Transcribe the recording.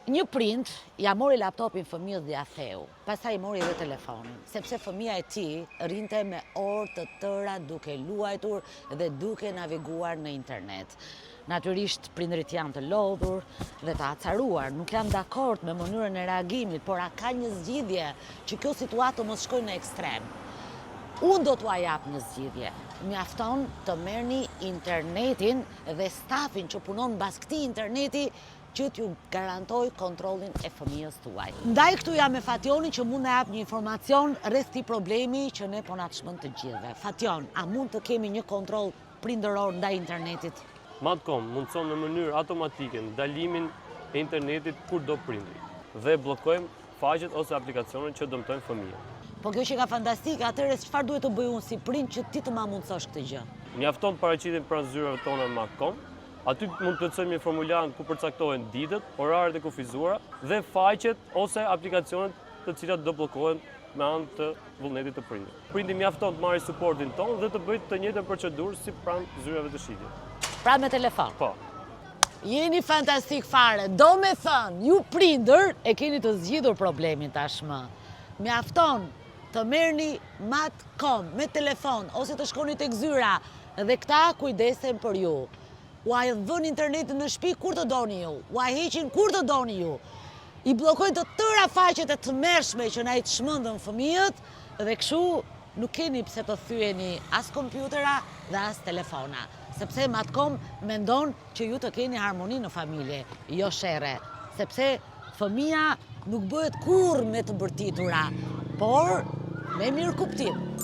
Një prind ja mori laptopin fëmijës dhe ja theu, pastaj i mori edhe telefonin, sepse fëmija e tij rinte me orë të tëra duke luajtur dhe duke naviguar në internet. Natyrisht prindërit janë të lodhur dhe të acaruar, nuk janë dakord me mënyrën e reagimit, por a ka një zgjidhje që kjo situatë mos shkojë në ekstrem? Unë do t'ua jap një zgjidhje. Mjafton të merrni internetin dhe stafin që punon mbas këtij interneti që t'ju garantoj kontrollin e fëmijës tuaj. Ndaj këtu jam me Fationin që mund na jap një informacion rreth këtij problemi që ne po na çmend të gjithëve. Fation, a mund të kemi një kontroll prindëror ndaj internetit? Madcom mundson në mënyrë automatike ndalimin e internetit kur do prindri dhe bllokojmë faqet ose aplikacionet që dëmtojnë fëmijën. Po kjo që ka fantastike, atëherë çfarë duhet të bëj unë si prind që ti të ma mundsosh këtë gjë? Mjafton paraqitjen pranë zyrave tona Madcom. Aty mund të plotësojmë një formular ku përcaktohen ditët, orarët e kufizuara dhe faqet ose aplikacionet të cilat do bllokohen me anë të vullnetit të prindit. Prindi mjafton të marrë suportin tonë dhe të bëjë të njëjtën procedurë si pranë zyrave të shitjes. Pra me telefon? Po. Jeni fantastik fare, do me thënë, ju prindër e keni të zgjidhur problemin tashmë. Mjafton të merrni Madcom me telefon ose të shkoni tek zyra dhe këta kujdesen për ju. Ua e vën internetin në shtëpi kur të doni ju, ua heqin kur të doni ju. I bllokojnë të tëra faqet e tmerrshme që na i çmendën fëmijët dhe kështu nuk keni pse të thyeni as kompjutera dhe as telefona, sepse Madcom mendon që ju të keni harmoni në familje, jo sherre, sepse fëmia nuk bëhet kurrë me të bërtitura, por me mirëkuptim.